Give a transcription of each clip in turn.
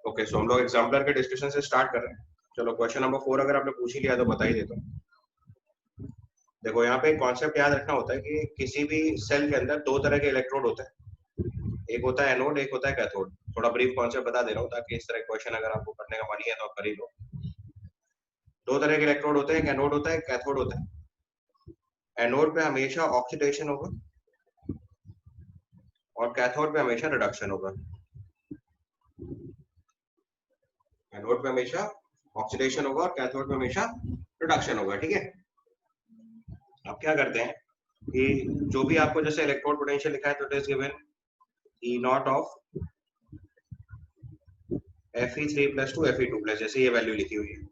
Okay, सो हम लोग exemplar के डिस्कशन से स्टार्ट कर रहे हैं। चलो क्वेश्चन नंबर 4 अगर आपने पूछ ही लिया तो बता ही देता हूँ। देखो यहाँ पे एक कॉन्सेप्ट याद रखना होता है कि किसी भी सेल के अंदर दो तरह के इलेक्ट्रोड होते हैं, एक होता है एनोड, एक होता है कैथोड। थोड़ा ब्रीफ कॉन्सेप्ट बता दे रहा हूँ ताकि इस तरह क्वेश्चन अगर आपको करने का मन ही है तो आप कर ही लो। दो तरह के इलेक्ट्रोड होते हैं, एक एनोड होता है, एक कैथोड होता है। एनोड पे हमेशा ऑक्सीडेशन होगा और कैथोड पे हमेशा रिडक्शन होगा। एनोड पे हमेशा ऑक्सीडेशन होगा और कैथोड पे हमेशा रिडक्शन होगा, ठीक है। अब क्या करते हैं कि जो भी आपको जैसे इलेक्ट्रोड पोटेंशियल लिखा है तो it is given E naught of Fe3 + to Fe2+, जैसे ये वैल्यू लिखी हुई है।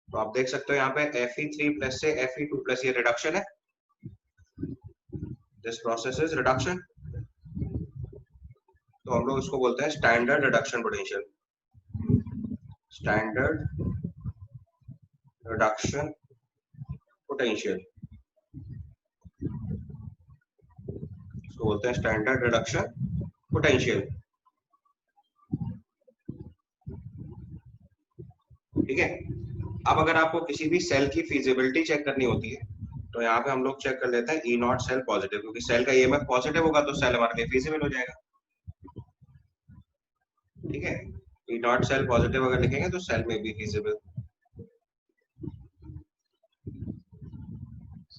तो आप देख सकते हो यहाँ पे Fe3+ से Fe2+ ये रिडक्शन है, दिस प्रोसेस इज रिडक्शन। तो हम लोग इसको बोलते हैं standard reduction potential, standard reduction potential, इसको बोलते हैं स्टैंडर्ड रिडक्शन पोटेंशियल, ठीक है। अब अगर आपको किसी भी सेल की फिजिबिलिटी चेक करनी होती है तो यहाँ पे हम लोग चेक कर लेते हैं ई नॉट सेल पॉजिटिव, क्योंकि सेल का ईएमएफ पॉजिटिव होगा तो सेल हमारे लिए फिजिबल हो जाएगा, ठीक है। ई नॉट सेल पॉजिटिव अगर लिखेंगे तो सेल में भी फिजिबल।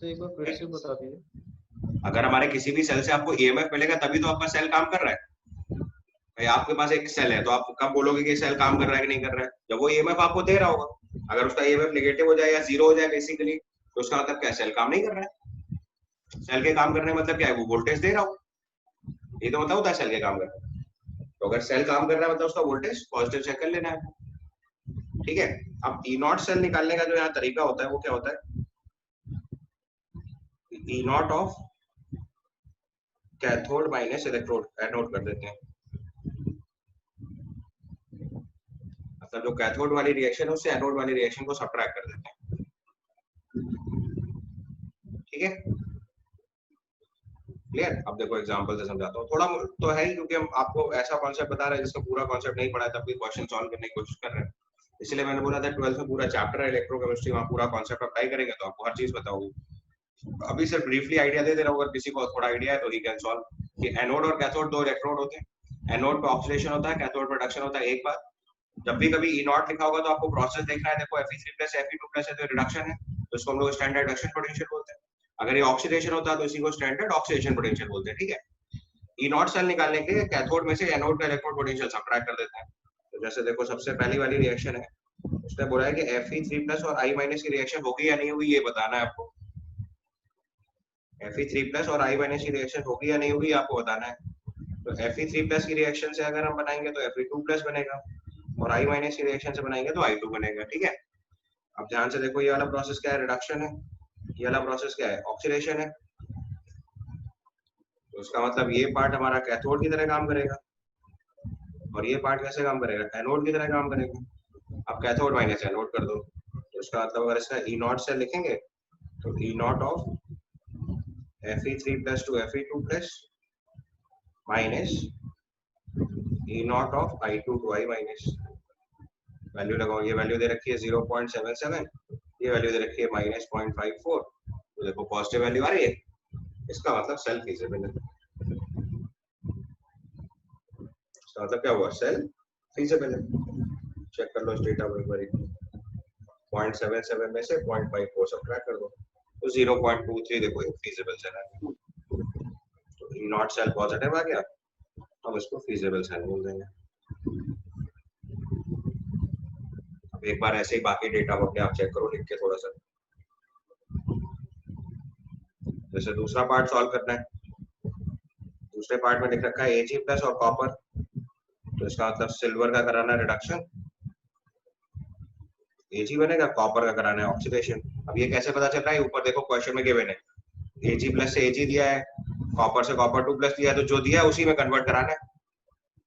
एक बार फिर से बता दीजिए। अगर हमारे किसी भी सेल से आपको ईएमएफ मिलेगा तभी तो आपका सेल काम कर रहा है। भाई आपके पास एक सेल है तो आप कब बोलोगे कि सेल काम कर रहा है कि नहीं कर रहा है? जब वो ईएमएफ आपको दे रहा होगा। अगर उसका ईएमएफ नेगेटिव हो जाए या जीरो हो जाए बेसिकली, तो उसका मतलब क्या है? सेल काम नहीं कर रहा है। सेल के काम करने मतलब क्या है? वो वोल्टेज दे रहा हो, ये तो मतलब होता है सेल के काम करना। तो अगर सेल काम कर रहा है मतलब उसका वोल्टेज पॉजिटिव चेक कर लेना है, ठीक है। अब ई नॉट सेल निकालने का जो यहाँ तरीका होता है वो क्या होता है? E naught of cathode minus electrode, anode कर देते हैं। मतलब जो कैथोड वाली रिएक्शन है उससे एनोड वाली रिएक्शन को सब्ट्रैक्ट कर देते हैं, ठीक है। क्लियर? अब देखो एग्जांपल से समझाता हूँ। थोड़ा तो है ही, क्योंकि हम आपको ऐसा कॉन्सेप्ट बता रहे हैं जिसका पूरा कॉन्सेप्ट नहीं पढ़ा है तब भी क्वेश्चन सॉल्व करने की कोशिश कर रहे हैं। इसलिए मैंने बोला था 12th में पूरा चैप्टर है इलेक्ट्रोकेमिस्ट्री, वहाँ पूरा कॉन्सेप्ट अप्लाई करेंगे तो आपको हर चीज बताओगे। अभी सिर्फ ब्रीफली आइडिया दे रहा हूँ, अगर किसी को थोड़ा आइडिया है तो ही कैन सॉल्व। कि एनोड और कैथोड दो इलेक्ट्रोड होते हैं, एनोड पे ऑक्सीडेशन होता है, कैथोड पे रिडक्शन होता है। एक बार जब भी कभी ई नॉट लिखा होगा तो आपको प्रोसेस देखना है। देखो Fe3+ Fe2+ है तो रिडक्शन है, तो इसको हम लोग स्टैंडर्ड रिडक्शन पोटेंशियल बोलते हैं। अगर ये ऑक्सीडेशन होता है तो इसी को स्टैंडर्ड ऑक्सीडेशन पोटेंशियल बोलते हैं, ठीक है। ई नॉट सेल निकालने के लिए कैथोड में से एनोड का इलेक्ट्रोड पोटेंशियल सब्ट्रैक्ट कर देते हैं। तो जैसे देखो सबसे पहली वाली रिएक्शन है, उसने बोला है कि Fe3+ और I- की रिएक्शन होगी या नहीं होगी ये बताना है आपको। Fe3+ और I- की रिएक्शन होगी या नहीं होगी आपको बताना है। तो Fe3+ की रिएक्शन से अगर हम बनाएंगे तो Fe2+ बनेगा और I- की रिएक्शन से बनाएंगे तो I2 बनेगा, ठीक है। अब ध्यान से देखो ये वाला प्रोसेस क्या है? रिडक्शन है। ये वाला प्रोसेस क्या है? ऑक्सीडेशन है। तो उसका मतलब ये पार्ट हमारा कैथोड की तरह काम करेगा और ये पार्ट कैसे काम करेगा? एनोड की तरह काम करेगा। अब कैथोड माइनस एनोड कर दो, तो इसका मतलब अगर इसका ई नॉट से लिखेंगे तो E naught of Fe3+ to Fe2+ minus E naught of I2 to I-। Value लगाओ, ये वैल्यू दे रखी है 0.77, ये वैल्यू दे रखी है -0.54। तो देखो पॉजिटिव वैल्यू आ रही है, इसका मतलब सेल फिजिबल है। इसका मतलब क्या हुआ? सेल फिजिबल है। चेक कर लो इस डेटा को एक बार। 0.77 में से 0.54 सब्ट्रैक्ट कर दो तो 0.23 देखो ये फिजिबल सेल है। तो ई नॉट सेल पॉजिटिव आ गया, अब इसको फिजिबल सेल बोल देंगे। अब एक बार ऐसे ही बाकी डेटा को अपने आप चेक करो लिख के थोड़ा सा। जैसे दूसरा पार्ट सॉल्व करना है, दूसरे पार्ट में लिख रखा है Ag+ और कॉपर, तो इसका मतलब सिल्वर का कराना है रिडक्शन, Ag बनेगा, कॉपर का कराना है ऑक्सीडेशन। अब ये कैसे पता चल रहा है? ऊपर देखो क्वेश्चन में गिवन है Ag+ से Ag दिया है, कॉपर से copper2+ दिया है, तो जो दिया है उसी में कन्वर्ट कराना है।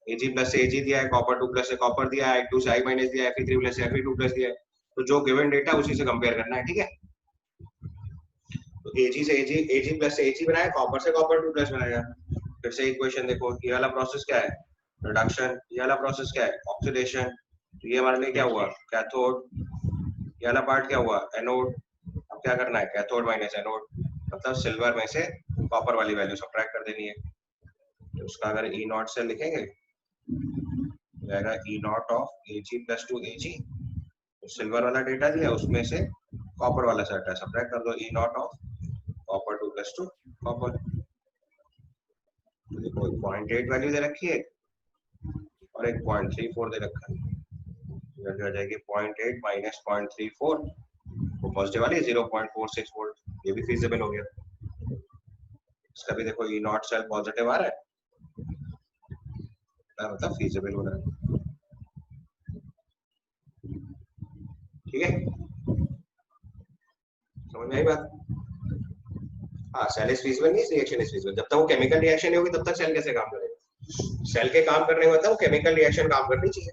Ag+ से Ag दिया है, copper2+ से कॉपर दिया है, I2 से I- दिया है, Fe3+ से Fe2+ दिया है, तो जो गिवन डेटा उसी से कंपेयर करना है, ठीक है। तो Ag से Ag+ से Ag बनाया, कॉपर से copper2+ बनाया। फिर से इक्वेशन देखो, ये वाला प्रोसेस क्या है? रिडक्शन। ये वाला प्रोसेस क्या है? ऑक्सीडेशन। तो ये हमारे लिए क्या हुआ? कैथोड। ये वाला पार्ट क्या हुआ? एनोड। अब क्या करना है? कैथोड माइनस एनोड, मतलब सिल्वर में से कॉपर वाली वैल्यू सब्ट्रैक्ट कर देनी है। तो उसका अगर ई नॉट से लिखेंगे जाएगा E naught of A G plus to A G. तो सिल्वर वाला डेटा दिया, उसमें से कॉपर वाला सेट सब्ट्रैक्ट कर दो, E naught of copper two plus to copper. तो देखो 0.8 वैल्यू दे रखी है और एक 0.34 दे रखा है। वैल्यू आ जाएगी 0.8 माइनस 0.34, वो पॉजिटिव वाली 0.46 वोल्ट। ये भी फीजिबल हो गया। इसका भी देखो ई नॉट सेल पॉजिटिव आ रहा है, मतलब फीजिबल हो रहा है। ठीक है, समझ में आई बात? हाँ, सेल इज फीजिबल नहीं, रिएक्शन इज फीजिबल। जब तक वो केमिकल रिएक्शन नहीं होगी तब तक सेल कैसे काम करेगा? सेल के काम करने में मतलब वो केमिकल रिएक्शन काम करनी चाहिए।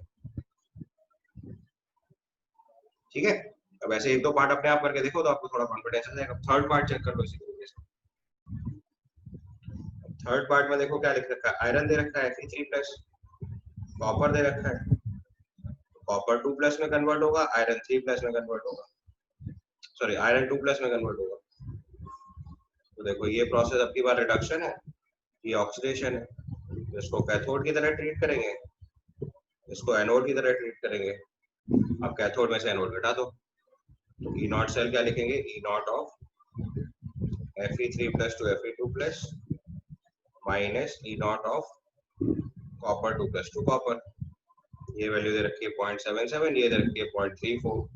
ठीक है, अब ऐसे एक दो पार्ट अपने आप करके देखो तो आपको थोड़ा कॉन्फिडेंस आ जाएगा। थर्ड पार्ट चेक कर लो इसी तरीके से। थर्ड पार्ट में देखो क्या लिख रखा है? आयरन दे रखा है Fe3+, कॉपर दे रखा है, कॉपर 2+ में कन्वर्ट होगा, आयरन 3+ में कन्वर्ट होगा, सॉरी आयरन 2+ में कन्वर्ट होगा। तो देखो ये प्रोसेस अब की बार रिडक्शन है, ये ऑक्सीडेशन है। तो इसको कैथोड की तरह ट्रीट करेंगे, इसको एनोड की तरह ट्रीट करेंगे। अब कैथोड में से एनोड घटा दो, तो ई नॉट सेल क्या लिखेंगे? E naught of Fe3+ to Fe2+ minus E naught of copper 2+ to copper. ये वैल्यू दे रखी है 0.77, ये दे रखी है 0.34।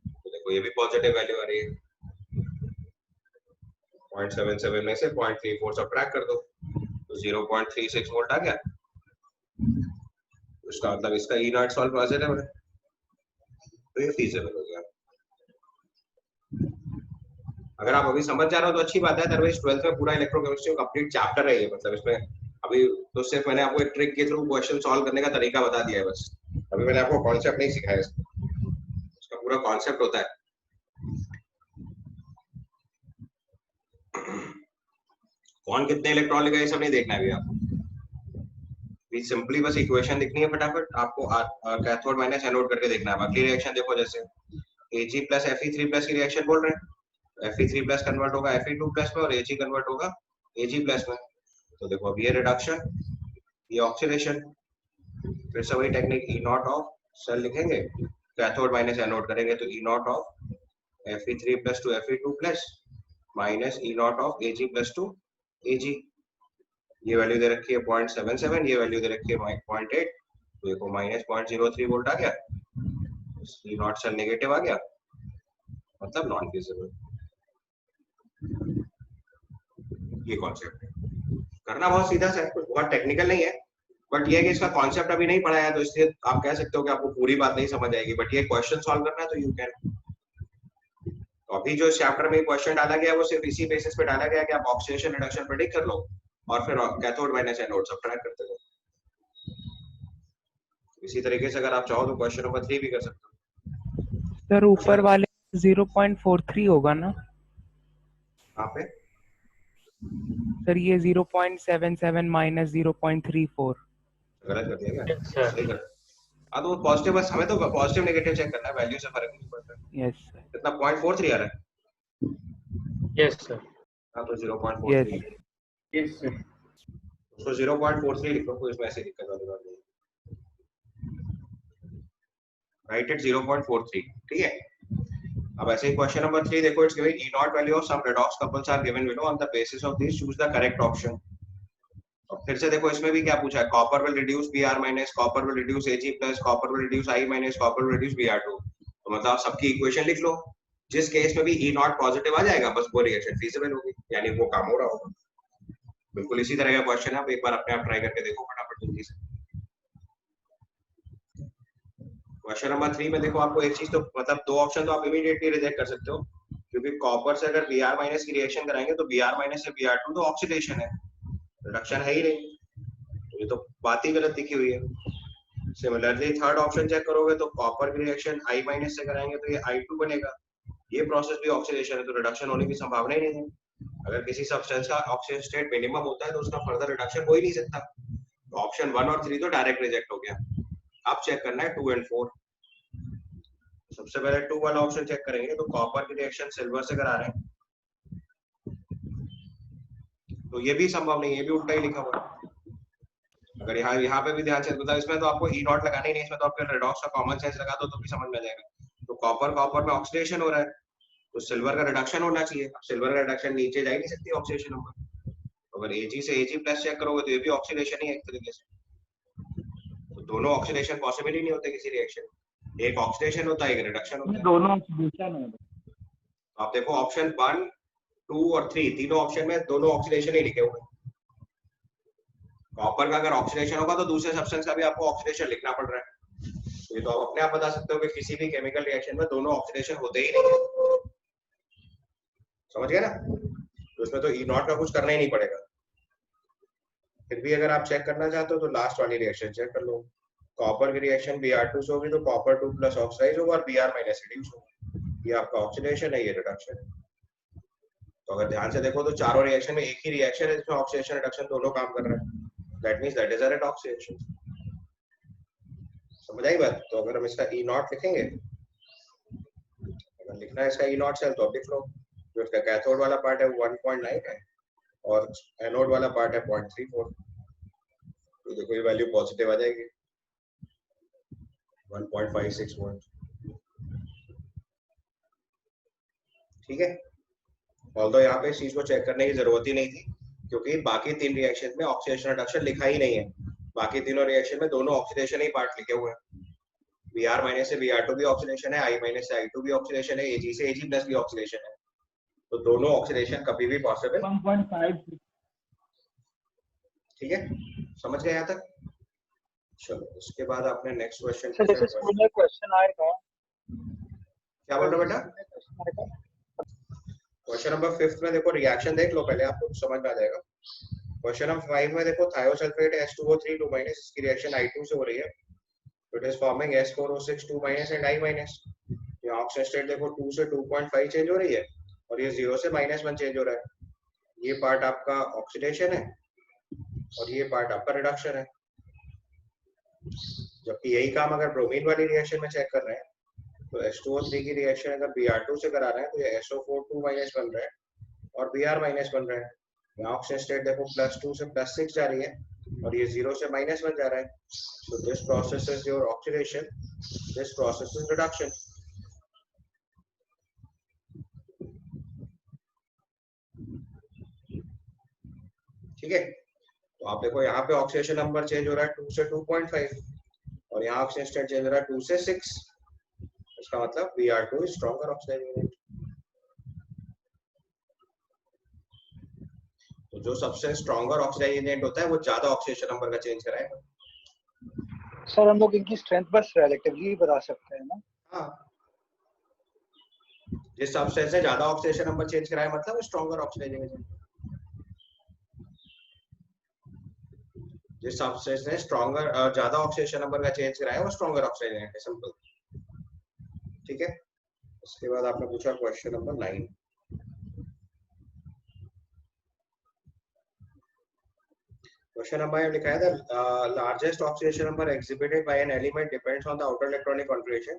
तो देखो ये भी पॉजिटिव वैल्यू आ रही है। 0.77 में से 0.34 सब्ट्रैक्ट कर दो तो 0.36 वोल्ट आ गया। उसका मतलब इसका ई नॉट सॉल्व पॉजिटिव है, तो ये फीजिबल हो गया। अगर आप अभी समझ जा रहे हो तो अच्छी बात है, अदरवाइज 12th में पूरा इलेक्ट्रोकेमिस्ट्री कंप्लीट चैप्टर है ये। मतलब इसमें अभी तो सिर्फ मैंने आपको एक ट्रिक के थ्रू क्वेश्चन सॉल्व करने का तरीका बता दिया है बस। अभी मैंने आपको कॉन्सेप्ट नहीं सिखाया, इसका पूरा कॉन्सेप्ट होता है। कौन कितने इलेक्ट्रॉन लेगा ये सब नहीं देखना है अभी आपको। सिंपली बस इक्वेशन लिखनी है फटाफट आपको, कैथोड माइनस एनोड करके देखना है। बाकी रिएक्शन देखो, जैसे Ag प्लस Fe3+ की रिएक्शन बोल रहे हैं, Fe3+ कन्वर्ट होगा Fe2+ में और Ag कन्वर्ट होगा Ag+ में। तो देखो अब ये रिडक्शन, ये ऑक्सीडेशन। फिर से वही technique, E naught of cell लिखेंगे, कैथोड माइनस एनोड करेंगे तो E naught of Fe3+ to Fe2+ minus E naught of Ag+ to Ag। ये वैल्यू दे रखी है 0.77, ये वैल्यू दे रखी है 0.8। तो देखो माइनस 0.03 वोल्ट आ गया, ई नॉट सेल नेगेटिव आ गया, मतलब नॉन फीजिबल। ये कॉन्सेप्ट है, करना बहुत सीधा सा है, कुछ बहुत टेक्निकल नहीं है। बट ये है कि इसका कॉन्सेप्ट अभी नहीं पढ़ा है, तो इसलिए आप कह सकते हो कि आपको पूरी बात नहीं समझ आएगी। बट ये क्वेश्चन सॉल्व करना है तो यू कैन। तो अभी जो चैप्टर में क्वेश्चन डाला गया है वो सिर्फ इसी बेसिस पे डाला गया है कि आप ऑक्सीडेशन रिडक्शन प्रेडिक्ट कर लो और फिर कैथोड माइनस एनोड सब्ट्रैक्ट करते जाओ। इसी तरीके से अगर आप चाहो तो क्वेश्चन नंबर 3 भी कर सकते हो। सर ऊपर वाले 0.43 होगा ना? यहाँ पे सर ये 0.77 माइनस 0.34 गलत कर दिया क्या? Yes, sir. सही कर। हाँ तो पॉजिटिव, बस हमें तो पॉजिटिव नेगेटिव चेक करना है, वैल्यू से फर्क नहीं पड़ता। Yes sir. कितना 0.43 आ रहा है? Yes, sir. हाँ तो 0.43 यस Yes, sir. उसको 0.43 लिखो, कोई इसमें ऐसे दिक्कत वाली बात नहीं। राइट एट 0.43, ठीक है। अब ऐसे ही क्वेश्चन नंबर 3 देखो, it's given E naught value of some redox couples are given below, on the basis of this choose the correct option. और फिर से देखो इसमें भी क्या पूछा है, copper will reduce Br minus, copper will reduce Ag plus, copper will reduce I minus, copper will reduce Br2। तो मतलब आप सबकी इक्वेशन लिख लो, जिस केस में भी E नॉट पॉजिटिव आ जाएगा बस वो रिएक्शन फीजिबल होगी, यानी वो काम हो रहा होगा। बिल्कुल इसी तरह का क्वेश्चन है, आप एक बार अपने आप ट्राई करके देखो फटाफट जल्दी से। क्वेश्चन नंबर 3 में देखो, आपको एक चीज तो मतलब दो ऑप्शन तो आप इमीडिएटली रिजेक्ट कर सकते हो, क्योंकि कॉपर से अगर Br माइनस की रिएक्शन कराएंगे तो Br माइनस से Br2 तो ऑक्सीडेशन है, रिडक्शन है ही नहीं, तो ये तो बात ही गलत दिखी हुई है। सिमिलरली थर्ड ऑप्शन चेक करोगे तो कॉपर की रिएक्शन I माइनस से कराएंगे तो ये I2 बनेगा, ये प्रोसेस भी ऑक्सीडेशन है, तो रिडक्शन होने की संभावना ही नहीं है। अगर किसी सब्सटेंस का ऑक्सीजन स्टेट मिनिमम होता है तो उसका फर्दर रिडक्शन हो ही नहीं सकता, ऑप्शन 1 और 3 तो डायरेक्ट रिजेक्ट हो गया। अब चेक करना है 2 एंड 4। सबसे पहले 2 वाला ऑप्शन चेक करेंगे, तो कॉपर की रिएक्शन सिल्वर से करा रहे हैं, तो ये भी संभव नहीं, ये भी उल्टा ही लिखा हुआ है। अगर यहाँ पे भी ध्यान से, मतलब इसमें तो आपको ई नॉट लगाना ही नहीं, इसमें तो आपके रेडॉक्स का कॉमन सेंस लगा दो तो भी समझ में आ जाएगा। तो कॉपर में ऑक्सीडेशन हो रहा है, तो सिल्वर का रिडक्शन होना चाहिए। अब सिल्वर का रिडक्शन नीचे जा ही नहीं सकती ऑक्सीडेशन नंबर, अगर Ag से Ag प्लस चेक करोगे तो ये भी ऑक्सीडेशन ही है एक तरीके से। तो दोनों ऑक्सीडेशन पॉसिबल ही नहीं होते किसी रिएक्शन, एक ऑक्सीडेशन होता है, एक रिडक्शन होता है। दोनों ऑक्सीडेशन है। आप देखो ऑप्शन 1, 2 और 3 तीनों ऑप्शन में दोनों ऑक्सीडेशन ही लिखे हुए हैं। कॉपर का अगर ऑक्सीडेशन होगा तो दूसरे सब्सटेंस का भी आपको ऑक्सीडेशन लिखना पड़ रहा है। तो ये तो आप अपने आप बता सकते हो कि किसी भी केमिकल रिएक्शन में दोनों ऑक्सीडेशन होते ही नहीं है। समझ गए ना? तो इसमें तो ई नॉट का कुछ करना ही नहीं पड़ेगा। फिर भी अगर आप चेक करना चाहते हो तो लास्ट वाली रिएक्शन चेक कर लो। कॉपर की रिएक्शन Br2 से होगी तो कॉपर 2 प्लस ऑक्साइड होगा और Br माइनस रिड्यूस होगा। ये आपका ऑक्सीडेशन है, ये रिडक्शन है। तो अगर ध्यान से देखो तो चारों रिएक्शन में एक ही रिएक्शन है जिसमें ऑक्सीडेशन रिडक्शन दोनों काम कर रहे हैं। That means that is a oxidation. समझ आई बात? तो अगर हम इसका ई नॉट लिखेंगे, अगर लिखना है इसका ई नॉट सेल तो अब लिख लो। जो इसका कैथोड वाला पार्ट है 1.9 है और एनोड वाला पार्ट है 0.34। तो देखो ये वैल्यू पॉजिटिव आ जाएगी 1.56 वोल्ट। ठीक है, ऑल्दो यहाँ पे इस चीज को चेक करने की जरूरत ही नहीं थी क्योंकि बाकी तीन रिएक्शन में ऑक्सीडेशन रिडक्शन लिखा ही नहीं है। बाकी तीनों रिएक्शन में दोनों ऑक्सीडेशन ही पार्ट लिखे हुए हैं। Br माइनस से Br2 भी ऑक्सीडेशन है, I माइनस से I2 भी ऑक्सीडेशन है, Ag से Ag प्लस भी ऑक्सीडेशन है। तो दोनों ऑक्सीडेशन कभी भी पॉसिबल। 1.5। ठीक है, समझ गए यहाँ तक? चलो उसके बाद आपने नेक्स्ट क्वेश्चन सर जैसे स्कूल में क्वेश्चन आएगा, क्या बोल रहे हो बेटा? क्वेश्चन नंबर 5 में देखो रिएक्शन देख लो पहले, आपको समझ में आ जाएगा। क्वेश्चन नंबर 5 में देखो थायोसल्फेट H2O3 2 माइनस, इसकी रिएक्शन I2 से हो रही है, it is forming S4O6 2 minus and I minus. यहाँ ऑक्सीजन स्टेट देखो 2 से 2.5 चेंज हो रही है और ये 0 से -1 चेंज हो रहा है। ये पार्ट आपका ऑक्सीडेशन है और ये पार्ट आपका रिडक्शन है। जबकि यही काम अगर ब्रोमीन वाली रिएक्शन में चेक कर रहे हैं तो H2O3 की रिएक्शन अगर Br2 से करा रहे हैं तो ये SO4 2 माइनस बन रहा है और Br माइनस बन रहा है। यहाँ ऑक्सीजन स्टेट देखो +2 से +6 जा रही है और ये 0 से -1 जा रहा है। So this process is your oxidation, this process is reduction. ठीक है, तो आप देखो यहाँ पे ऑक्सीडेशन नंबर चेंज हो रहा है 2 से 2.5 और यहाँ ऑक्सीजन स्टेट चेंज हो रहा है 2 से 6। इसका मतलब Br2 is stronger oxidizing agent। तो जो सबसे स्ट्रॉन्गर ऑक्सीडाइजिंग एजेंट होता है वो ज्यादा ऑक्सीडेशन नंबर का चेंज कराएगा। सर हम लोग इनकी स्ट्रेंथ बस रिलेटिवली बता सकते हैं ना? हाँ, जिस सब्सटेंस से ज्यादा ऑक्सीडेशन नंबर चेंज कराए मतलब वो स्ट्रॉन्गर ऑक्सीडाइजिंग एजेंट। जिस सब्सटेंस ने स्ट्रॉन्गर ज्यादा ऑक्सीडेशन नंबर का चेंज कराया वो स्ट्रॉन्गर ऑक्सीडाइजिंग एजेंट है, सिंपल। ठीक है, उसके बाद आपने पूछा क्वेश्चन नंबर 9। क्वेश्चन नंबर लिखा है the largest oxidation number exhibited by an element depends on the outer electronic configuration.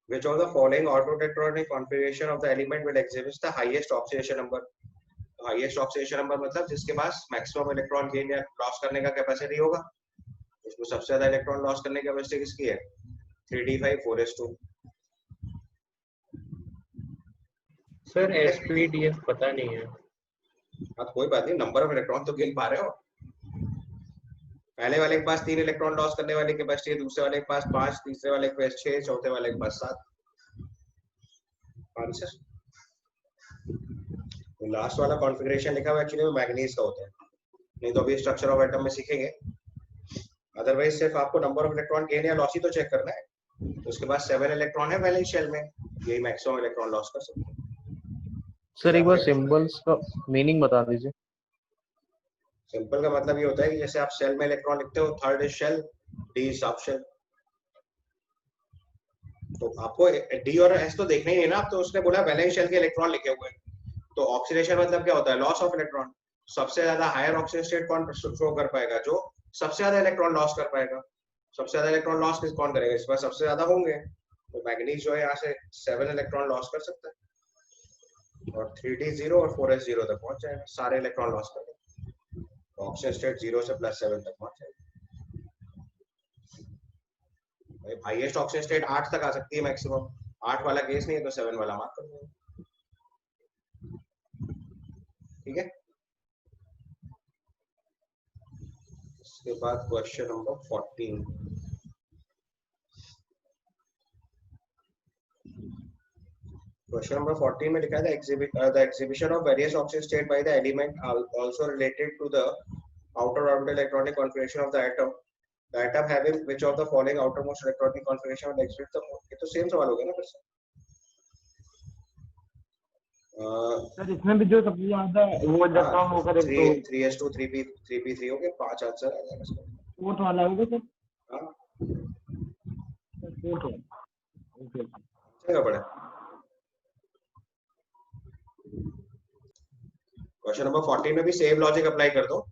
Which of the following outer electronic configuration of the element will exhibit the highest oxidation number? Highest oxidation number मतलब जिसके पास maximum electron gain या loss करने का capacity होगा। इसमें सबसे ज्यादा electron loss करने की कैपेसिटी किसकी है? 3d5 4s2। सर SPDF पता नहीं है। हाँ कोई बात नहीं, नंबर ऑफ इलेक्ट्रॉन तो गिन पा रहे हो। पहले वाले के पास 3 इलेक्ट्रॉन लॉस करने वाले की कैपेसिटी है, दूसरे वाले के पास 5, तीसरे वाले के पास 6, चौथे वाले के पास 7। आंसर लास्ट वाला कॉन्फ़िगरेशन लिखा हुआ एक्चुअली में मैग्नीज का होता है, नहीं तो अभी स्ट्रक्चर ऑफ एटम में सीखेंगे। अदरवाइज सिर्फ आपको नंबर ऑफ इलेक्ट्रॉन गेन या लॉस ही तो चेक करना है। तो उसके पास 7 इलेक्ट्रॉन है वैलेंस शेल में, यही मैक्सिमम इलेक्ट्रॉन लॉस कर सकते हैं। सर एक बार सिंबल्स का मीनिंग बता दीजिए। सिंपल का मतलब ये होता है कि जैसे आप शेल में इलेक्ट्रॉन लिखते हो, third is shell, D is sub shell. तो आपको डी और एस तो देखना ही नहीं ना, आप तो उसने बोला वैलेंस शेल के इलेक्ट्रॉन लिखे हुए हैं। तो ऑक्सीडेशन मतलब क्या होता है? Loss of electron. सबसे ज्यादा हायर ऑक्सीजन स्टेट कौन शो कर पाएगा? जो सबसे ज्यादा इलेक्ट्रॉन लॉस कर पाएगा। सबसे ज्यादा इलेक्ट्रॉन लॉस कौन करेगा, इस पास सबसे ज्यादा होंगे, तो मैग्नीज जो है यहाँ से 7 इलेक्ट्रॉन लॉस कर सकता है और 3d 0 और 4s 0 तक पहुंच जाएगा, सारे इलेक्ट्रॉन लॉस कर देगा, तो ऑक्सीजन स्टेट 0 से +7 तक पहुंच जाएगा। हाईएस्ट ऑक्सीजन स्टेट 8 तक आ सकती है मैक्सिमम, 8 वाला केस नहीं है तो 7 वाला मार्क कर देंगे। ठीक है, इसके बाद क्वेश्चन नंबर 14। क्वेश्चन नंबर 14 में लिखा है the exhibition of various oxygen state by the element also related to the outer orbital electronic configuration of the atom having which of the following outermost electronic configuration will exhibit the most। ये तो same सवाल हो गया ना फिर से। Sir इसमें भी जो सबसे ज्यादा वो इलेक्ट्रॉन होकर एक तो 3s2 3p3 हो गया, 5 आंसर आ जाएगा इसका। फोर्थ वाला होगा सर। हां फोर्थ ओके चलेगा बड़ा। क्वेश्चन नंबर 14 में भी सेम लॉजिक अप्लाई कर दो।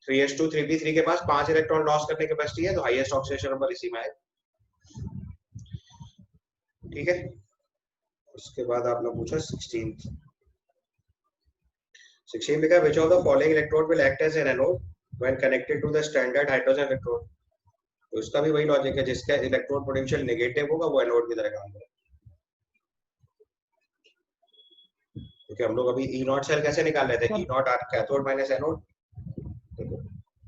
3s2 3p3 के पास 5 इलेक्ट्रॉन लॉस करने की कैपेसिटी है, तो हाईएस्ट ऑक्सीडेशन नंबर इसी में है। ठीक है, उसके बाद आपने पूछा 16 लिखा है which of the following electrode will act as an anode when connected to the standard hydrogen electrode। तो इसका भी वही लॉजिक है, जिसका इलेक्ट्रोड पोटेंशियल नेगेटिव होगा वो एनोड की तरह काम करेगा। क्योंकि हम लोग अभी ई नॉट सेल कैसे निकाल रहे थे, ई नॉट कैथोड माइनस एनोड। देखो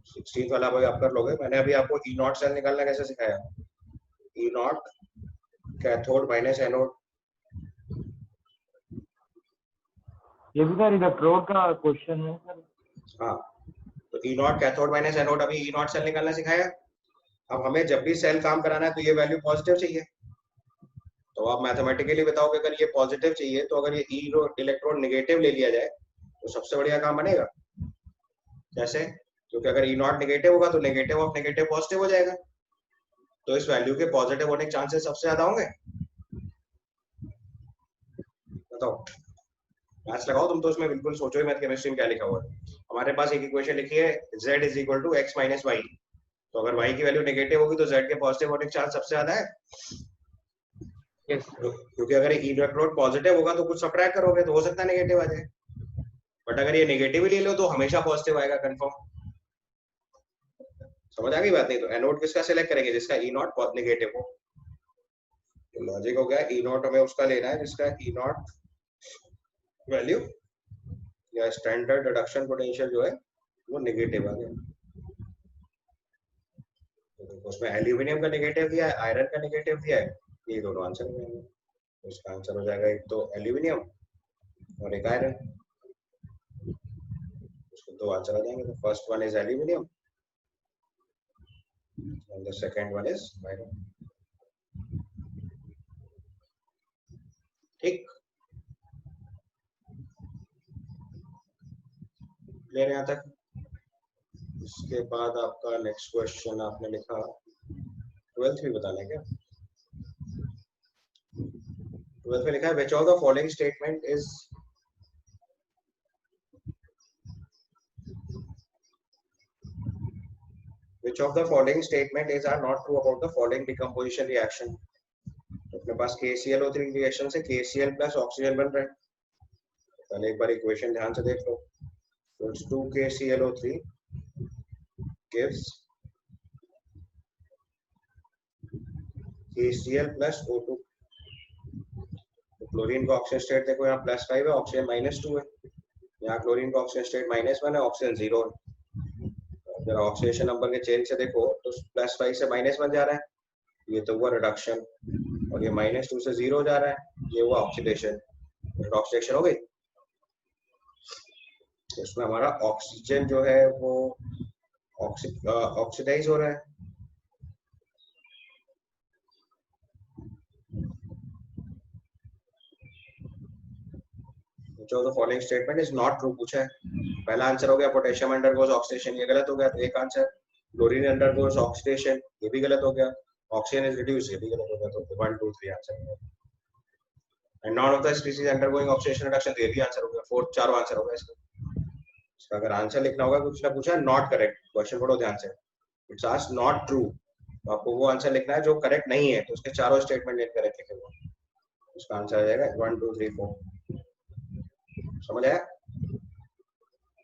16 वाला भाई आप कर लोगे, मैंने अभी आपको ई नॉट सेल निकालना कैसे सिखाया, ई नॉट कैथोड माइनस एनोड। ये भी सर इलेक्ट्रोड का क्वेश्चन है सर। हाँ, तो E naught cathode minus anode, अभी ई नॉट सेल निकालना सिखाया। अब हमें जब भी सेल काम कराना है तो ये वैल्यू पॉजिटिव चाहिए, तो आप मैथमेटिकली बताओगे अगर ये पॉजिटिव चाहिए तो अगर ये ई इलेक्ट्रॉन नेगेटिव ले लिया जाए तो सबसे बढ़िया काम बनेगा। कैसे, क्योंकि अगर ई नॉट नेगेटिव होगा तो नेगेटिव ऑफ नेगेटिव पॉजिटिव हो जाएगा, तो इस वैल्यू के पॉजिटिव होने के चांसेस सबसे ज्यादा होंगे। बताओ, मैथ्स लगाओ तुम तो, उसमें बिल्कुल सोचो ही मत केमिस्ट्री में क्या लिखा हुआ है। हमारे पास एक इक्वेशन लिखी है z = x - y, तो अगर y की वैल्यू नेगेटिव होगी तो z के पॉजिटिव होने के चांस सबसे ज्यादा है। यस क्योंकि अगर ये इलेक्ट्रोड पॉजिटिव होगा तो कुछ सब्ट्रैक्ट करोगे तो हो सकता है नेगेटिव आ जाए, बट अगर ये नेगेटिव ले लो तो हमेशा पॉजिटिव आएगा कंफर्म। समझ आ गई बात? नहीं तो एनोड किसका सिलेक्ट करेंगे, जिसका ई नॉट नेगेटिव हो। तो लॉजिक हो गया, ई नॉट हमें उसका लेना है जिसका ई नॉट वैल्यू या स्टैंडर्ड रिडक्शन पोटेंशियल जो है वो नेगेटिव आ गया। तो उसमें एल्यूमिनियम का नेगेटिव दिया है, आयरन का नेगेटिव दिया है, ये दोनों आंसर हो जाएंगे। तो इसका आंसर हो जाएगा एक तो एल्यूमिनियम और एक आयरन। उसको दो आंसर आ जाएंगे, तो first one is aluminium and the second one is iron। ठीक, क्लियर यहाँ तक? इसके बाद आपका नेक्स्ट क्वेश्चन आपने लिखा 12th भी बताना है क्या? 12th में लिखा है which of the following statement is which of the following statement is are not true about the following decomposition reaction। तो अपने पास KClO3 रिएक्शन से KCl प्लस ऑक्सीजन बन रहा है। पहले एक बार इक्वेशन ध्यान से देख लो। तो 2KClO3 gives KCl plus O2। तो क्लोरीन का ऑक्सीजन स्टेट देखो, यहाँ +5 है, ऑक्सीजन -2 है। यहाँ क्लोरीन का ऑक्सीजन स्टेट -1 है, ऑक्सीजन 0 है। अगर ऑक्सीडेशन नंबर के चेंज से देखो तो +5 से -1 जा रहा है, ये तो हुआ रिडक्शन, और ये -2 से 0 जा रहा है, ये हुआ ऑक्सीडेशन। ऑक्सीडेशन हो गई, इसमें हमारा ऑक्सीजन जो है वो ऑक्सीडाइज हो रहा है। जो the following statement is not true पूछा है। पहला आंसर हो गया पोटेशियम अंडरगोज ऑक्सीडेशन, ये गलत हो गया, तो एक आंसर। क्लोरीन अंडरगोज ऑक्सीडेशन, ये भी गलत हो गया। ऑक्सीजन इज रिड्यूस्ड, ये भी गलत हो गया, तो 1 2 3 आंसर हो गया। And none of the species undergoing oxidation reduction, ये भी आंसर हो गया। 4 चारों आंसर हो गया इसका। इसका अगर आंसर लिखना होगा, कुछ ना पूछा नॉट करेक्ट, क्वेश्चन पढ़ो ध्यान से। इट्स आस्क्ड नॉट ट्रू, तो आपको वो आंसर लिखना है जो करेक्ट नहीं है, तो उसके चारों स्टेटमेंट इनकरेक्ट लिखेंगे, उसका आंसर आ जाएगा 1 2 3 4। समझ आया?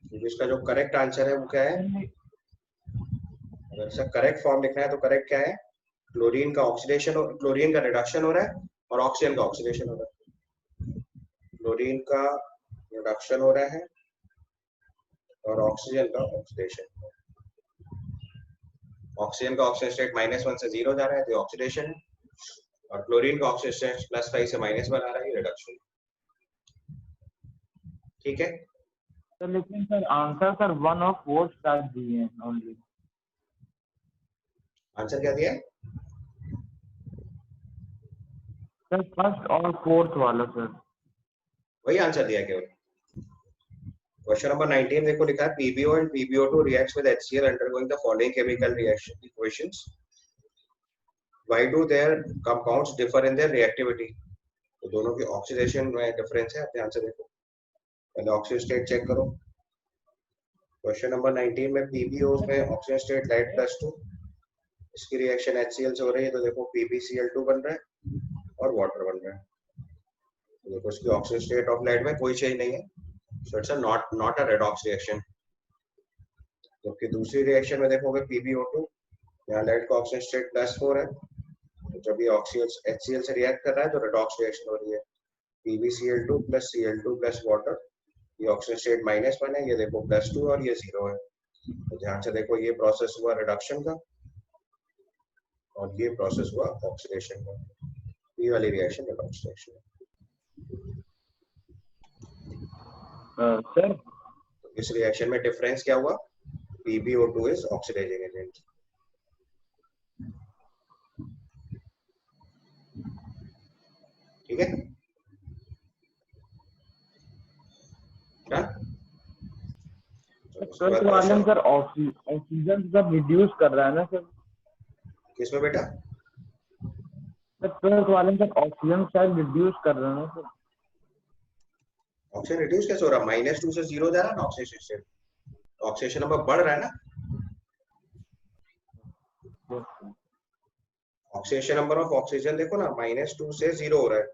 क्योंकि इसका जो करेक्ट आंसर है वो क्या है, अगर इसका करेक्ट फॉर्म लिखना है तो करेक्ट क्या है, क्लोरीन का ऑक्सीडेशन, क्लोरीन का रिडक्शन हो रहा है और ऑक्सीजन का ऑक्सीडेशन हो रहा है। क्लोरीन का रिडक्शन हो रहा है और ऑक्सीजन का ऑक्सीडेशन। ऑक्सीजन का ऑक्सीजन स्टेट -1 से 0 जा रहा है तो ऑक्सीडेशन है, और क्लोरीन का ऑक्सीजन स्टेट +5 से -1 आ रहा है, ये रिडक्शन। ठीक है सर लेकिन सर आंसर सर 1 और 4 स्टार दिए हैं ओनली। आंसर क्या दिया है? सर फर्स्ट और फोर्थ वाला सर। वही आंसर दिया केवल। क्वेश्चन नंबर 19 देखो, लिखा है PbO and PbO2 reacts with HCl undergoing the following chemical reaction equations. Why do their compounds differ in their reactivity? तो दोनों की ऑक्सीडेशन में डिफरेंस है, ध्यान से देखो। पहले ऑक्सीजन स्टेट चेक करो। क्वेश्चन नंबर 19 में PbO में ऑक्सीजन स्टेट लाइट +2, इसकी रिएक्शन HCl से हो रही है, तो देखो PbCl2 बन रहा है और वाटर बन रहा है। तो देखो इसकी ऑक्सीजन स्टेट ऑफ लाइट में कोई चेंज नहीं है, so it's a not a redox reaction। जबकि दूसरी रिएक्शन में देखोगे PbO2, यहाँ लाइट का ऑक्सीजन स्टेट +4 है, तो जब ये ऑक्सीजन HCl से रिएक्ट कर रहा है तो रेडॉक्स रिएक्शन हो रही है। PbCl2 + Cl2 + वाटर, ये ऑक्सीजन स्टेट -1 है, ये देखो +2 और ये 0 है। तो ध्यान से देखो, ये प्रोसेस हुआ रिडक्शन का और ये प्रोसेस हुआ ऑक्सीडेशन का। ये वाली रिएक्शन रेडॉक्स रिएक्शन है। सर इस रिएक्शन में डिफरेंस क्या हुआ, PbO2 इज ऑक्सीडाइजिंग एजेंट। ठीक है क्या? फर्स्ट वाले में सर ऑक्सीजन सब रिड्यूस कर रहा है ना सर। किसमें बेटा? सर फर्स्ट वाले में सर ऑक्सीजन शायद रिड्यूस कर रहा है ना सर। ऑक्सीजन रिड्यूस कैसे हो रहा है? -2 से 0 जा रहा है ना ऑक्सीडेशन स्टेट, ऑक्सीडेशन नंबर बढ़ रहा है ना। ऑक्सीडेशन नंबर ऑफ ऑक्सीजन देखो ना, -2 से 0 हो रहा है।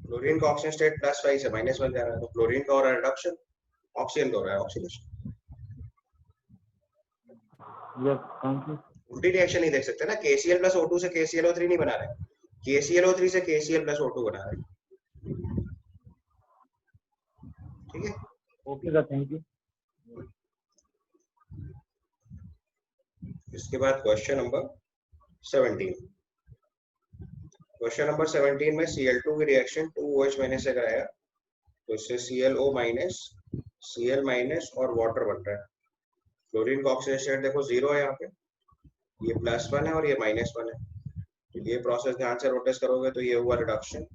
क्लोरीन का ऑक्सीजन स्टेट +5 से -1 जा रहा है, तो क्लोरीन का हो रहा है रिडक्शन, ऑक्सीजन का हो रहा है ऑक्सीडेशन। Yes thank you. उल्टी रिएक्शन नहीं देख सकते ना, KCl + O2 से KClO3 नहीं बना रहे, KClO3 से KCl + O2 बना रहे। ठीक है ओके सर थैंक यू। इसके बाद क्वेश्चन नंबर 17। क्वेश्चन नंबर 17 में Cl2 की रिएक्शन 2OH- से कराया, तो इससे ClO-, Cl- और वाटर बन रहा है। क्लोरीन का ऑक्सीजन स्टेट देखो 0 है, यहाँ पे ये +1 है और ये -1 है, तो ये प्रोसेस ध्यान से नोटिस करोगे तो ये हुआ रिडक्शन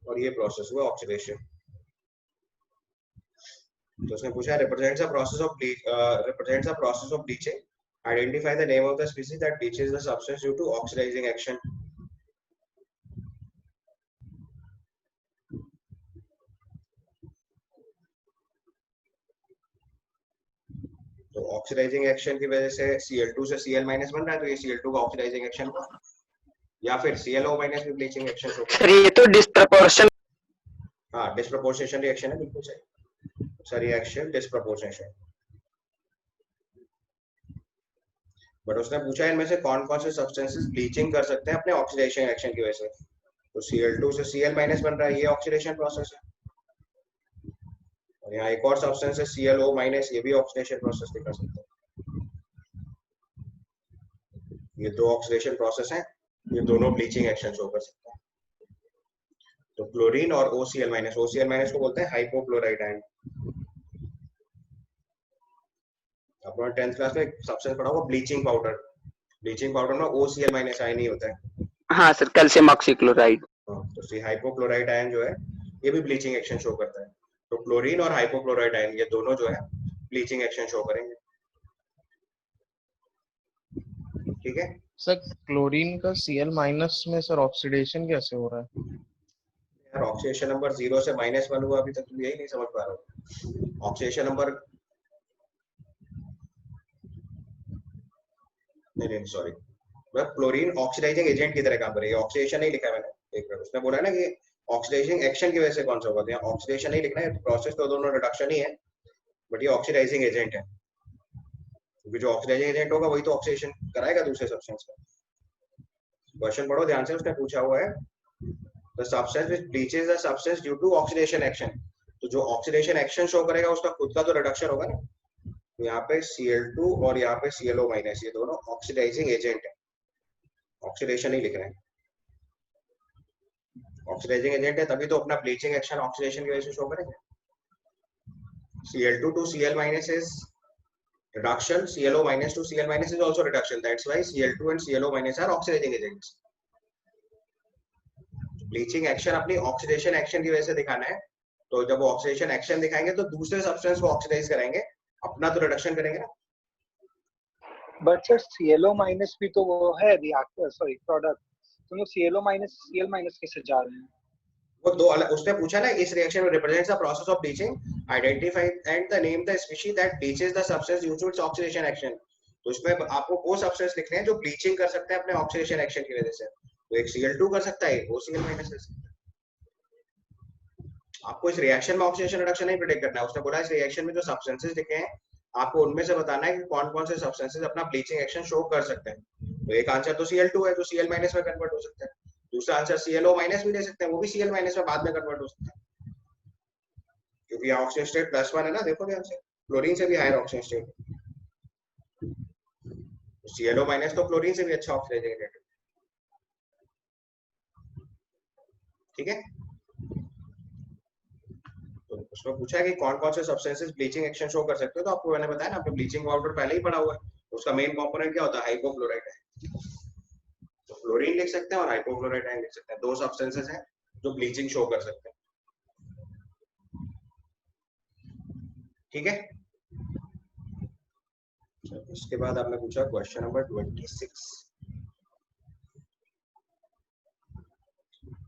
और ये प्रोसेस हुआ ऑक्सीडेशन। तो उसने पूछा represents a process of bleaching, identify the name of the species that bleaches the substance due to oxidizing action। तो ऑक्सीडाइजिंग एक्शन की वजह से Cl2 से Cl- बन रहा है, तो ये Cl2 का ऑक्सीडाइजिंग एक्शन हुआ, या फिर ClO- भी ब्लीचिंग एक्शन होगा। सर ये तो डिस्प्रपोर्शन। हाँ डिस्प्रपोर्शनेशन रिएक्शन है, बिल्कुल सही सर, रिएक्शन डिस्प्रपोर्शनेशन। बट उसने पूछा इनमें से कौन कौन से सब्सटेंसेस ब्लीचिंग कर सकते हैं अपने ऑक्सीडेशन एक्शन की वजह से, तो Cl2 से Cl- बन रहा है, ये ऑक्सीडेशन प्रोसेस है, और यहाँ एक और सब्सटेंस है ClO-, ये भी ऑक्सीडेशन प्रोसेस दिखा सकते हैं। ये दो ऑक्सीडेशन प्रोसेस हैं, ये दोनों ब्लीचिंग एक्शन शो कर सकते हैं। तो क्लोरीन और OCl- को बोलते हैं हाइपोक्लोराइड आयन। अपना 10th क्लास में सब्सटेंस पढ़ा होगा ब्लीचिंग पाउडर, ब्लीचिंग पाउडर में OCl- आयन ही होता है। हाँ सर कैल्शियम ऑक्सीक्लोराइड। तो हाइपोक्लोराइड आयन जो है ये भी ब्लीचिंग एक्शन शो करता है। तो क्लोरीन और हाइपोक्लोराइड आयन ये दोनों जो है ब्लीचिंग एक्शन शो करेंगे। ठीक है सर क्लोरीन का Cl- में सर ऑक्सीडेशन कैसे हो रहा है? यार ऑक्सीडेशन नंबर 0 से -1 हुआ, अभी तक तुम यही नहीं समझ पा रहे हो। ऑक्सीडेशन नंबर नहीं नहीं सॉरी, क्लोरीन ऑक्सीडाइजिंग एजेंट की तरह काम करेगा, ऑक्सीडेशन नहीं लिखा है मैंने, एक मिनट, उसने बोला है ना कि ऑक्सीडाइजिंग एक्शन की वजह से कौन सा होगा, यहाँ ऑक्सीडेशन नहीं लिखना है, प्रोसेस तो दोनों रिडक्शन ही है, बट ये ऑक्सीडाइजिंग एजेंट है, क्योंकि जो ऑक्सीडाइजिंग एजेंट होगा वही तो ऑक्सीडेशन कराएगा दूसरे सब्सटेंस का। क्वेश्चन पढ़ो ध्यान से, उसने पूछा हुआ है the substance which bleaches the substance due to oxidation action, तो जो ऑक्सीडेशन एक्शन शो करेगा उसका खुद का तो रिडक्शन होगा ना, तो यहाँ पे Cl2 और यहाँ पे ClO माइनस, ये दोनों ऑक्सीडाइजिंग एजेंट है, ऑक्सीडेशन नहीं लिख रहे हैं, ऑक्सीडाइजिंग एजेंट है तभी तो अपना ब्लीचिंग एक्शन ऑक्सीडेशन की वजह से शो करेंगे। Cl2 to Cl minus is reduction, ClO minus to Cl minus is also reduction, that's why Cl2 and ClO minus are oxidizing agents। Bleaching action अपनी oxidation action की वजह से दिखाना है, तो जब वो ऑक्सीडेशन एक्शन दिखाएंगे तो दूसरे सब्सटेंस को ऑक्सीडाइज करेंगे, अपना तो रिडक्शन करेंगे ना। बट सर ClO माइनस भी तो वो है रिएक्टर, सॉरी प्रोडक्ट, तो ClO माइनस Cl माइनस कैसे जा रहे हैं? वो दो अलग, उसने पूछा ना इस रिएक्शन में represents the process of bleaching, identify and the name the species that bleaches the substance due to its oxidation action, तो इसमें आपको वो सब्सटेंस लिखने हैं जो ब्लीचिंग कर सकते हैं अपने ऑक्सीडेशन एक्शन की वजह से, तो एक Cl2 कर सकता है, वो Cl माइनस कर सकता है। आपको इस रिएक्शन में ऑक्सीडेशन रिडक्शन नहीं प्रेडिक्ट करना है, उसने बोला इस रिएक्शन में जो सब्सटेंसेस लिखे हैं आपको उनमें से बताना है कि कौन कौन से सब्सटेंसेस अपना ब्लीचिंग एक्शन शो कर सकते हैं, तो एक आंसर तो Cl2 है जो Cl माइनस में कन्वर्ट हो सकता है, दूसरा आंसर ClO माइनस भी ले सकते हैं, वो भी Cl माइनस में बाद में कन्वर्ट हो सकता है, क्योंकि यहाँ ऑक्सीजन स्टेट +1 है ना, देखो ध्यान से, क्लोरीन से भी higher oxygen state, ClO minus तो क्लोरीन से भी अच्छा ऑक्सीडाइजिंग एजेंट है, ठीक है। तो उसमें पूछा है कि कौन कौन से सब्सटेंसेस ब्लीचिंग एक्शन शो कर सकते हो, तो आपको मैंने बताया ना, आपने ब्लीचिंग पाउडर पहले ही पढ़ा हुआ है, उसका मेन कंपोनेंट क्या होता है, हाइपोक्लोराइड है, तो क्लोरीन लिख सकते हैं और हाइपोक्लोराइड लिख सकते हैं, दो सब्सटेंसेस हैं जो ब्लीचिंग शो कर सकते हैं, ठीक है। इसके बाद आपने पूछा क्वेश्चन नंबर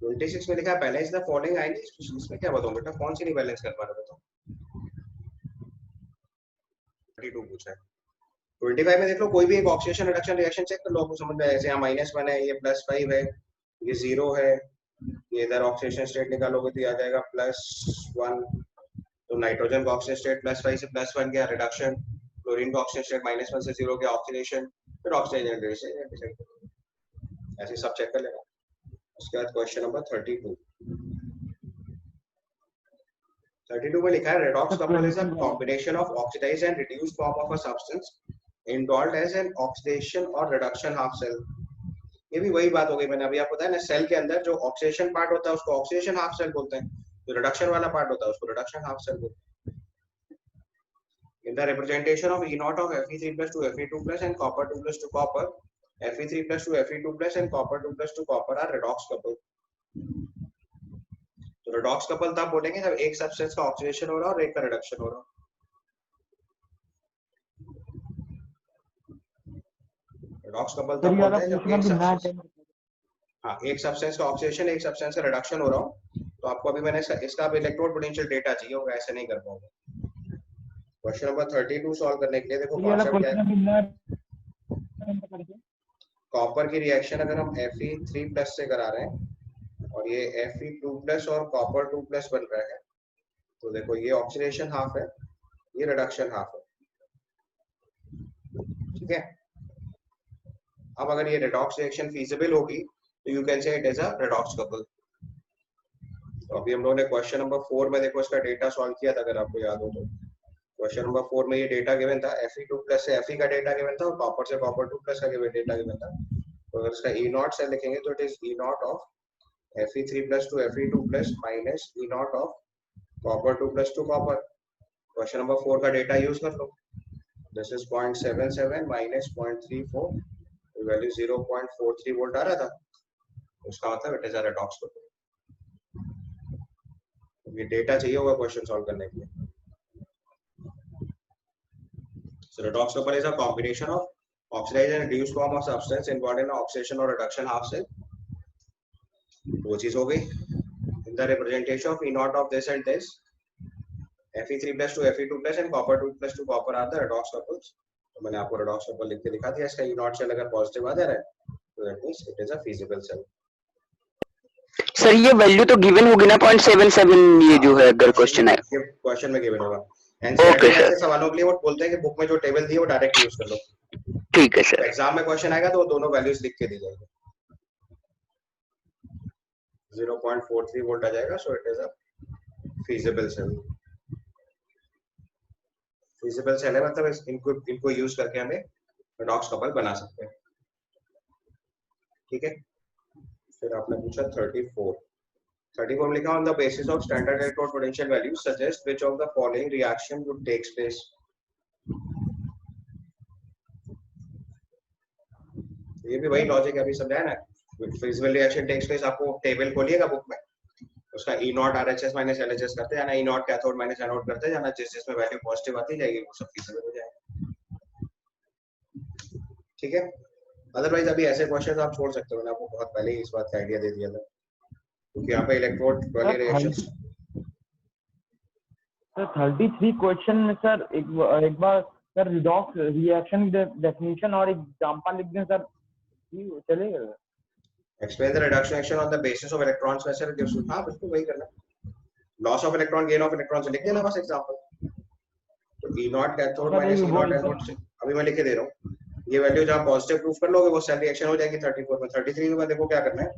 26 में लिखा है balance the following ionic species, इसमें क्या बताऊं बेटा, कौन सी नहीं बैलेंस कर पा रहे बताओ। 32 पूछा है, 25 में देख लो कोई भी एक ऑक्सीडेशन रिडक्शन रिएक्शन चेक कर लो, आपको समझ में आएगा, जैसे यहाँ -1 है, ये +5 है, ये 0 है, ये इधर ऑक्सीडेशन स्टेट निकालोगे तो ये आ जाएगा +1, तो नाइट्रोजन का ऑक्सीडेशन स्टेट +5 से +1 गया रिडक्शन, क्लोरीन का ऑक्सीडेशन स्टेट -1 से 0 गया ऑक्सीडेशन, फिर ऑक्सीजन रिडक्शन, ऐसे सब चेक कर लेना। उसके बाद क्वेश्चन नंबर 32 में लिखा है redox couple is a combination of oxidized and reduced form of a substance involved as an oxidation और रिडक्शन हाफ सेल, ये भी वही बात हो गई, मैंने अभी आपको बताया ना, सेल के अंदर जो ऑक्सीडेशन पार्ट होता है उसको ऑक्सीडेशन हाफ सेल बोलते हैं, जो रिडक्शन वाला पार्ट होता है उसको रिडक्शन हाफ सेल बोलते हैं। In the representation of E0 of Fe3 plus 2 Fe2 plus and copper 2 plus 2 copper, Fe3 plus 2 Fe2 plus and copper 2 plus 2 copper are redox couple। तो redox couple तब बोलेंगे जब एक सब्सटेंस का oxidation हो रहा है और एक का रिडक्शन हो रहा है। redox couple तब बोलते हैं जब एक सब्सटेंस का ऑक्सीडेशन एक सब्सटेंस का रिडक्शन हो रहा हो, तो आपको अभी मैंने इसका इलेक्ट्रोड पोटेंशियल डेटा चाहिए होगा, ऐसे नहीं कर पाओगे। क्वेश्चन नंबर 32 सॉल्व करने के लिए देखो कॉन्सेप्ट क्या है, कॉपर की रिएक्शन अगर हम Fe3+ से करा रहे हैं और ये Fe2+ और कॉपर 2+ बन रहा है, तो देखो ये ऑक्सीडेशन हाफ है, ये रिडक्शन हाफ है, ठीक है। अब अगर ये रिडॉक्स रिएक्शन फीजिबल होगी तो you can say it is a redox couple. तो अभी हम लोगों ने क्वेश्चन नंबर 4 में देखो इसका डेटा सॉल्व किया था, अगर आपको याद हो तो। क्वेश्चन नंबर 4 में ये डेटा गिवन था, Fe2+ से Fe का डेटा गिवन था और कॉपर से कॉपर 2+ का डेटा गिवन था। तो अगर इसका E0 से लिखेंगे तो it is E0 of Fe3+ to Fe2+ minus E0 of copper 2+ to copper. Question number 4 का डेटा यूज कर लो, this is 0.77 minus 0.34, value 0.43 volt आ रहा था, उसका मतलब it is a redox couple. ये डेटा चाहिए होगा क्वेश्चन सॉल्व करने के लिए। So redox couple is a combination of oxidized and reduced form of substance involved in oxidation or reduction half cell। वो चीज हो गई। In the representation of E0 of this and this, Fe3+ to Fe2+ and copper 2+ to copper are the redox couples। तो मैंने आपको redox couple लिख के दिखा दिया। इसका ई नॉट शेल अगर पॉजिटिव आ जा रहा है तो that means it is a feasible cell. Sir ये वैल्यू तो गिवन होगी ना 0.77 ये जो है अगर क्वेश्चन है। ये क्वेश्चन में गिवन होगा। ओके एनसीईआरटी में सर, ऐसे सवालों के लिए वो बोलते हैं कि बुक में जो टेबल दी है वो डायरेक्ट यूज कर लो। ठीक है सर। एग्जाम में क्वेश्चन आएगा तो वो दोनों वैल्यूज लिख के दी जाएगी। 0.43 वोल्ट आ जाएगा, so it is a feasible cell. Feasible cell है मतलब इनको यूज करके हमें रेडॉक्स कपल बना सकते हैं। ठीक है, फिर आपने पूछा 34 में लिखा on the basis of standard electrode potential value suggest which of the following reaction would takes place. ये भी वही लॉजिक है अभी समझाया ना। फिजिबल रिएक्शन टेक्स प्लेस, आपको टेबल खोलिएगा बुक में, उसका E naught RHS minus LHS करते जाना, E naught cathode minus anode करते जाना, जिसमें वैल्यू पॉजिटिव आती जाएगी वो सब फीजिबल हो जाएगा। ठीक है, अदरवाइज अभी ऐसे क्वेश्चन आप छोड़ सकते हो, मैंने आपको बहुत पहले ही इस बात का आइडिया दे दिया था, क्योंकि यहाँ पे इलेक्ट्रोड वाले रिएक्शंस। सर 33 क्वेश्चन में सर एक बार सर रिडॉक्स रिएक्शन डेफिनेशन और एग्जांपल लिख दें सर, चलेगा? Explain the reduction action on the basis of electrons method gives. हां बिल्कुल वही करना। Loss of electron, gain of electron से लिख देना बस एग्जांपल। तो E naught cathode minus E naught anode से अभी मैं लिख के दे रहा हूं। ये वैल्यू जब पॉजिटिव प्रूफ कर लोगे वो सेल रिएक्शन हो जाएगी 34 में। 33 में देखो क्या करना है,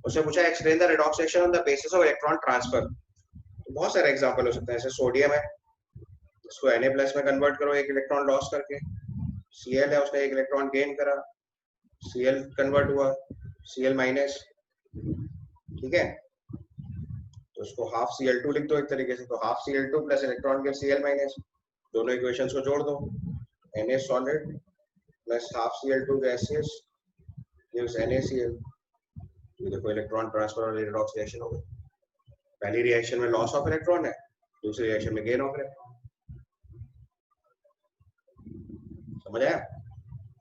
उससे पूछा explain the redox action on the basis of electron transfer. तो बहुत सारे एग्जांपल हो सकते हैं, जैसे सोडियम है, उसको Na+ में कन्वर्ट करो एक इलेक्ट्रॉन लॉस करके। Cl है, उसने एक इलेक्ट्रॉन गेन करा, Cl कन्वर्ट हुआ Cl-। ठीक है, तो उसको हाफ Cl2 लिख दो एक तरीके से, तो half Cl2 plus electron give Cl-। दोनों इक्वेशंस को जोड़ दो, Na solid plus half Cl2 gaseous gives NaCl। ये देखो इलेक्ट्रॉन ट्रांसफर और रिडॉक्स रिएक्शन हो गई। पहली रिएक्शन में लॉस ऑफ इलेक्ट्रॉन है, दूसरी रिएक्शन में गेन ऑफ इलेक्ट्रॉन। समझ आया?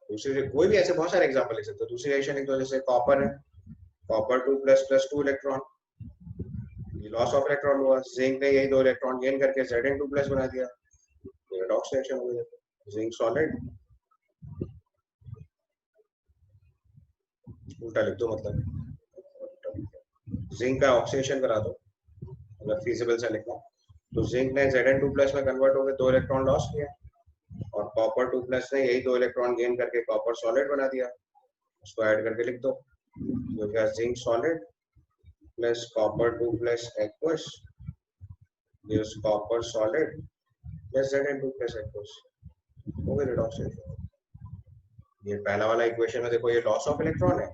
दूसरी कोई भी ऐसे बहुत सारे एग्जांपल लिख सकते हो। दूसरी रिएक्शन लिख दो, जैसे कॉपर है, कॉपर 2 प्लस 2 इलेक्ट्रॉन, ये लॉस ऑफ इलेक्ट्रॉन हुआ। जिंक ने यही 2 इलेक्ट्रॉन गेन करके Zn2+ बना दिया, ये रिडॉक्स रिएक्शन हो गई। जिंक सॉलिड, उल्टा लिख दो, मतलब जिंक का ऑक्सीडेशन करा दो अगर फीजिबल से लिखना। तो जिंक ने Zn2+ में कन्वर्ट होकर 2 इलेक्ट्रॉन लॉस किया, और कॉपर 2+ ने यही 2 इलेक्ट्रॉन गेन करके कॉपर सॉलिड बना दिया। उसको ऐड करके लिख दो, जो क्या zinc solid plus copper 2+ aqueous gives copper solid plus Zn2+ aqueous. हो गई रिडॉक्स रिएक्शन। ये पहला वाला इक्वेशन में देखो, ये लॉस ऑफ इलेक्ट्रॉन है,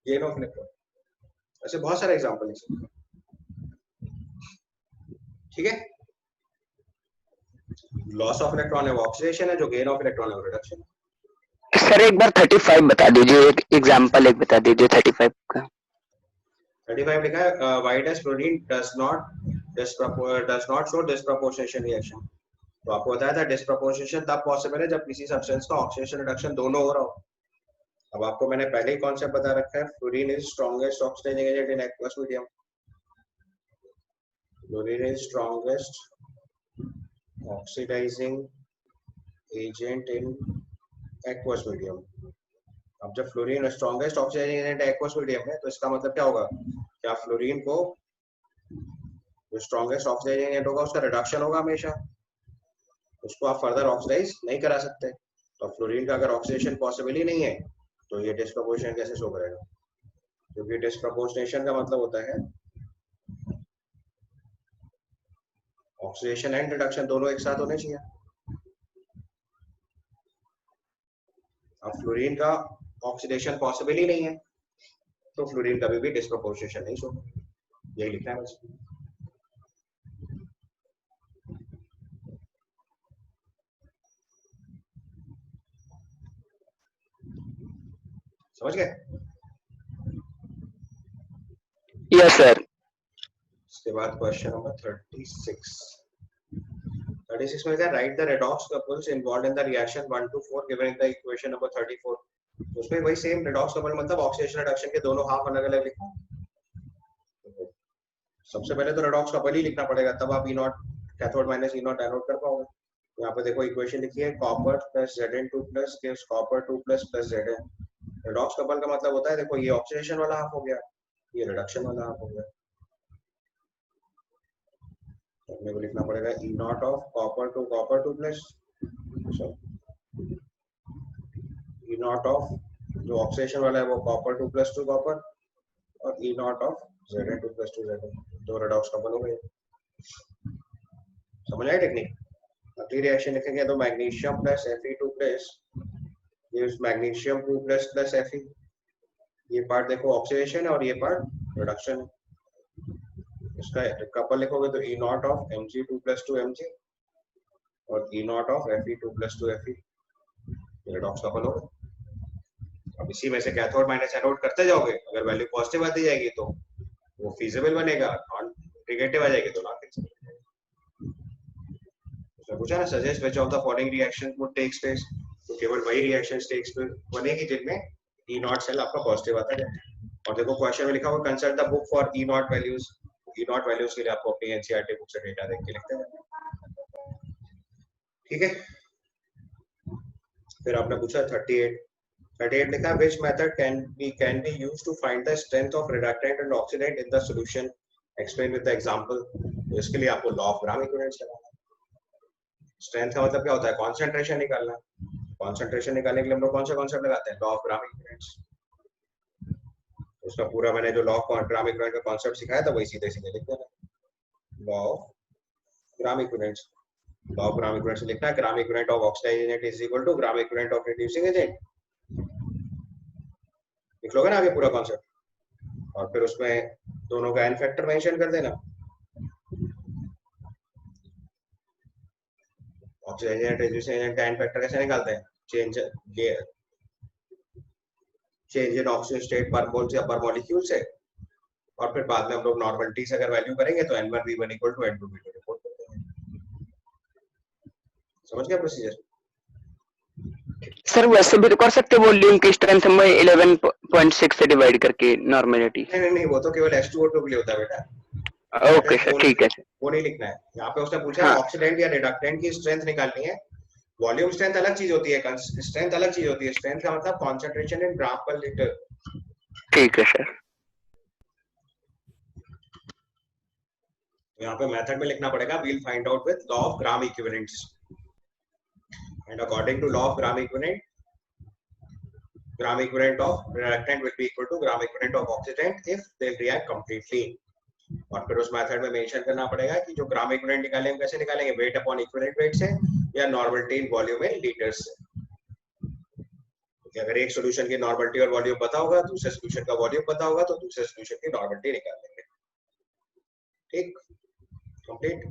गेन ऑफ इलेक्ट्रॉन। ऐसे बहुत सारे एग्जांपल लिख सकते हैं। ठीक है, लॉस ऑफ इलेक्ट्रॉन है वो ऑक्सीडेशन है, जो गेन ऑफ इलेक्ट्रॉन है वो रिडक्शन है। सर एक बार 35 बता दीजिए, एक एग्जांपल एक बता दीजिए 35 का। 35 लिखा है why does fluorine does not show disproportionation reaction. तो आपको बताया था डिस्प्रोपोर्शनेशन तब पॉसिबल है जब किसी सब्सटेंस का ऑक्सीडेशन रिडक्शन दोनों हो रहा हो। अब आपको मैंने पहले ही कॉन्सेप्ट बता रखा है, fluorine is strongest oxidizing agent in aqueous medium. Fluorine is strongest oxidizing agent in aqueous medium. अब जब fluorine strongest oxidizing agent aqueous medium है, तो इसका मतलब क्या होगा, क्या फ्लोरीन को जो स्ट्रॉन्गेस्ट ऑक्सीडाइजिंग एजेंट होगा उसका रिडक्शन होगा हमेशा, उसको आप फर्दर ऑक्सीडाइज नहीं करा सकते। तो फ्लोरीन का अगर ऑक्सीडेशन पॉसिबल ही नहीं है तो ये डिस्प्रोपोर्शनेशन कैसे शो करेगा? क्योंकि डिस्प्रोपोर्शनेशन का मतलब होता है ऑक्सीडेशन एंड रिडक्शन दोनों एक साथ होने चाहिए। अब फ्लोरीन का ऑक्सीडेशन पॉसिबल ही नहीं है, तो फ्लोरीन कभी भी डिस्प्रोपोर्शनेशन नहीं शो। यही लिखना है बस। समझ गए? Yes sir. इसके बाद क्वेश्चन नंबर 36 में क्या, right the redox couples involved in the reaction 1 to 4 given in the equation number 34। तो उसमें वही सेम रेडॉक्स कपल मतलब ऑक्सीडेशन रिडक्शन के दोनों हाफ अलग अलग लिखो। सबसे पहले तो रेडॉक्स कपल ही लिखना पड़ेगा, तब आप E naught cathode minus E naught anode कर पाओगे। यहाँ पे देखो इक्वेशन लिखी है copper plus Zn2 plus gives copper 2 plus Zn। Redox couple का मतलब होता है देखो ये ऑक्सीडेशन वाला हाफ हो गया, ये रिडक्शन वाला हाफ हो गया। तो अपने को लिखना पड़ेगा E not of copper two plus E not of जो ऑक्सीडेशन वाला है वो कॉपर 2 प्लस 2 कॉपर और E not of Zn2 plus 2 Zn। दो रिडॉक्स कपल हो गए। समझ आए टेक्निक? अगली रिएक्शन लिखेंगे तो magnesium plus Fe2 plus gives magnesium 2 plus plus Fe। ये पार्ट देखो ऑक्सीडेशन है और ये पार्ट रिडक्शन है। इसका कपल लिखोगे तो E not of Mg2 plus 2 Mg और E not of Fe2 plus 2 Fe। Redox couple होगा। अब इसी में से कैथोड माइनस एनोड करते जाओगे, अगर वैल्यू पॉजिटिव आती जाएगी तो वो फीजिबल बनेगा, नॉन नेगेटिव आ जाएगी तो नॉन फीजिबल। उसने पूछा ना suggest which of the following reactions would takes place, तो केवल वही रिएक्शंस टेक्स प्लेस बनेगी जिनमें E नॉट सेल आपका पॉजिटिव आता है। और देखो क्वेश्चन में लिखा हुआ consult the book for E naught values. E naught values के लिए आपको अपनी एनसीईआरटी बुक से डेटा देख के लिखते हैं। ठीक है, फिर आपने पूछा 38 लिखा which method can be used to find the strength of reductant and oxidant in the solution, explain with the example। तो इसके लिए आपको लॉ ऑफ ग्राम इक्विवेलेंस लगाना है। स्ट्रेंथ का मतलब क्या होता है? कंसंट्रेशन निकालना। कंसंट्रेशन निकालने के लिए हम लोग कौन सा कॉन्सेप्ट लगाते हैं? Law of gram equivalence. उसका पूरा मैंने जो लॉ ऑफ ग्राम इक्विवेलेंस का कॉन्सेप्ट सिखाया था वही सीधे सीधे लिख देना, law of gram equivalence. Law of gram equivalence लिखना है gram equivalent of oxidizing agent is equal to gram equivalent of reducing agent. लिख लोगे ना आगे पूरा कॉन्सेप्ट, और फिर उसमें दोनों का एन फैक्टर मेंशन कर देना। ऑक्सीडाइजिंग एजेंट रिड्यूसिंग एजेंट का एन फैक्टर कैसे निकालते हैं? चेंज इन ऑक्सीजन स्टेट पर मोल से पर मॉलिक्यूल से, और फिर बाद में हम लोग नॉर्मलिटी से अगर वैल्यू करेंगे तो N1V1 equal to N2V2 report करते हैं। समझ गया प्रोसीजर? सर वैसे भी तो कर सकते वॉल्यूम की स्ट्रेंथ में 11.6 से डिवाइड करके नॉर्मलिटी। नहीं, वो तो केवल H2O2 के लिए होता है बेटा। ओके सर, ठीक है सर। वो नहीं लिखना है यहाँ पे। उसने पूछा हाँ। ऑक्सीडेंट या रिडक्टेंट की स्ट्रेंथ निकालनी है। वॉल्यूम स्ट्रेंथ अलग चीज होती है, स्ट्रेंथ अलग चीज होती है। स्ट्रेंथ का मतलब कंसंट्रेशन इन ग्राम पर लीटर। ठीक है सर। यहाँ पे मेथड में लिखना पड़ेगा we'll find out with law of gram equivalents, and according to law of gram equivalent of reactant will be equal to gram equivalent of oxidant if they react completely। और फिर उस method में mention करना पड़ेगा कि जो gram equivalent निकालेंगे कैसे निकालेंगे, वेट अपॉन इक्विवेलेंट वेट से या normality in volume in litres से। अगर एक सॉल्यूशन की नॉर्मलिटी और वॉल्यूम पता होगा, दूसरे सॉल्यूशन का वॉल्यूम पता होगा, तो दूसरे सॉल्यूशन की नॉर्मलिटी निकाल लेंगे। ठीक, कंप्लीट।